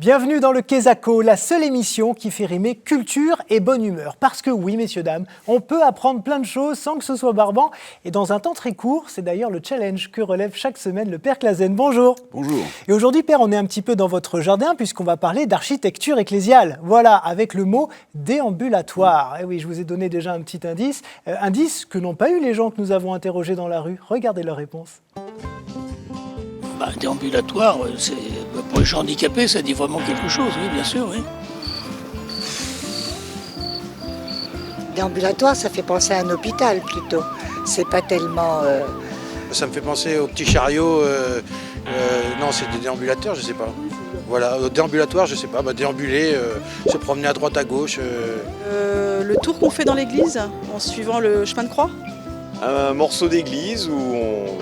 Bienvenue dans le Quesaco, la seule émission qui fait rimer culture et bonne humeur. Parce que oui, messieurs, dames, on peut apprendre plein de choses sans que ce soit barbant. Et dans un temps très court, c'est d'ailleurs le challenge que relève chaque semaine le Père Clasen. Bonjour. Bonjour. Et aujourd'hui, Père, on est un petit peu dans votre jardin puisqu'on va parler d'architecture ecclésiale. Voilà, avec le mot déambulatoire. Et oui, je vous ai donné déjà un petit indice. Indice que n'ont pas eu les gens que nous avons interrogés dans la rue. Regardez leur réponse. Déambulatoire, pour les gens handicapés, ça dit vraiment quelque chose, oui, bien sûr, oui. Déambulatoire, ça fait penser à un hôpital plutôt. C'est pas tellement... Ça me fait penser aux petits chariots. Non, c'est des déambulateurs, je sais pas. Voilà, déambulatoire, je sais pas. Déambuler, se promener à droite, à gauche. Le tour qu'on fait dans l'église, en suivant le chemin de croix. Un morceau d'église où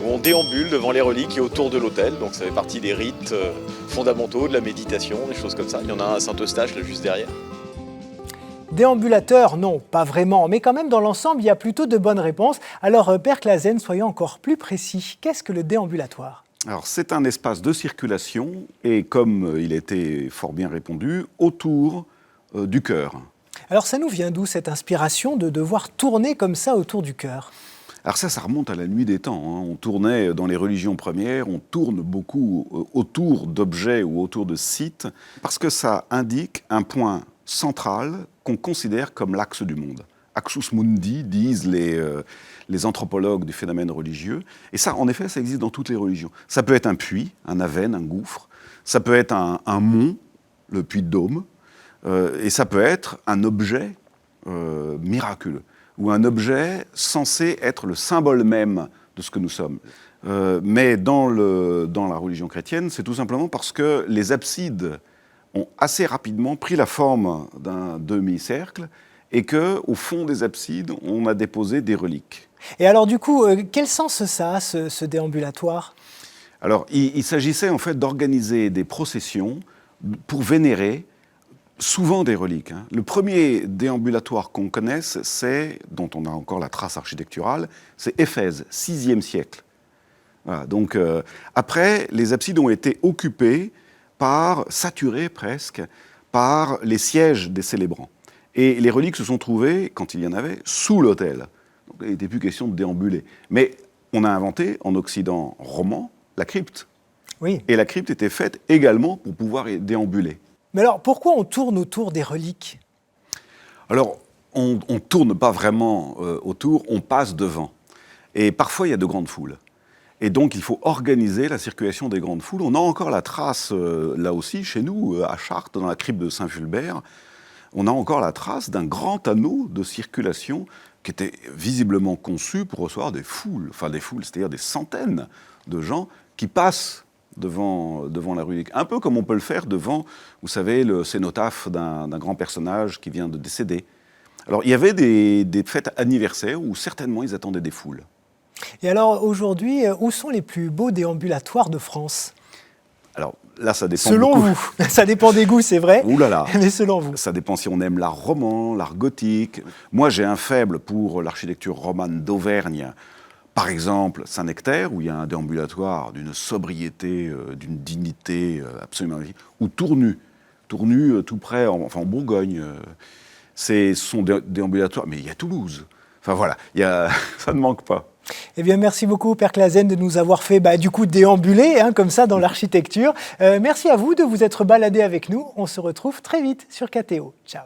on déambule devant les reliques et autour de l'autel. Donc ça fait partie des rites fondamentaux, de la méditation, des choses comme ça. Il y en a un à Saint-Eustache, là, juste derrière. Déambulateur, non, pas vraiment. Mais quand même, dans l'ensemble, il y a plutôt de bonnes réponses. Alors, Père Clasen, soyons encore plus précis. Qu'est-ce que le déambulatoire ? Alors, c'est un espace de circulation et, comme il était fort bien répondu, autour du cœur. Alors, ça nous vient d'où cette inspiration de devoir tourner comme ça autour du cœur ? Alors ça remonte à la nuit des temps. On tournait dans les religions premières, on tourne beaucoup autour d'objets ou autour de sites, parce que ça indique un point central qu'on considère comme l'axe du monde. Axus mundi, disent les anthropologues du phénomène religieux. Et ça, en effet, ça existe dans toutes les religions. Ça peut être un puits, un avène, un gouffre. Ça peut être un mont, le puits de Dôme. Et ça peut être un objet miraculeux, ou un objet censé être le symbole même de ce que nous sommes. Mais dans la religion chrétienne, c'est tout simplement parce que les absides ont assez rapidement pris la forme d'un demi-cercle et qu'au fond des absides, on a déposé des reliques. Et alors du coup, quel sens ça a, ce déambulatoire ? Alors, il s'agissait en fait d'organiser des processions pour vénérer souvent des reliques. Le premier déambulatoire qu'on connaisse, dont on a encore la trace architecturale, c'est Éphèse, 6e siècle. Voilà, donc, après, les absides ont été occupées saturées presque, par les sièges des célébrants. Et les reliques se sont trouvées, quand il y en avait, sous l'autel. Donc il n'était plus question de déambuler. Mais on a inventé, en Occident roman, la crypte. Oui. Et la crypte était faite également pour pouvoir y déambuler. Mais alors, pourquoi on tourne autour des reliques ? Alors, on ne tourne pas vraiment autour, on passe devant. Et parfois, il y a de grandes foules. Et donc, il faut organiser la circulation des grandes foules. On a encore la trace, là aussi, chez nous, à Chartres, dans la crypte de Saint-Fulbert, on a encore la trace d'un grand anneau de circulation qui était visiblement conçu pour recevoir des foules, c'est-à-dire des centaines de gens qui passent devant la relique. Un peu comme on peut le faire devant, vous savez, le cénotaphe d'un grand personnage qui vient de décéder. Alors, il y avait des fêtes anniversaires où certainement ils attendaient des foules. Et alors, aujourd'hui, où sont les plus beaux déambulatoires de France ? Alors, là, ça dépend selon beaucoup. vous, ça dépend des goûts, c'est vrai. Ouh là là. Mais selon vous. Ça dépend si on aime l'art roman, l'art gothique. Moi, j'ai un faible pour l'architecture romane d'Auvergne. Par exemple, Saint-Nectaire, où il y a un déambulatoire d'une sobriété, d'une dignité absolument magnifique, ou Tournu, tout près, en Bourgogne. Ce sont des déambulatoires, mais il y a Toulouse. Enfin voilà, ça ne manque pas. Eh bien, merci beaucoup, Père Clasen, de nous avoir fait déambuler, comme ça, dans l'architecture. Merci à vous de vous être baladé avec nous. On se retrouve très vite sur KTO. Ciao.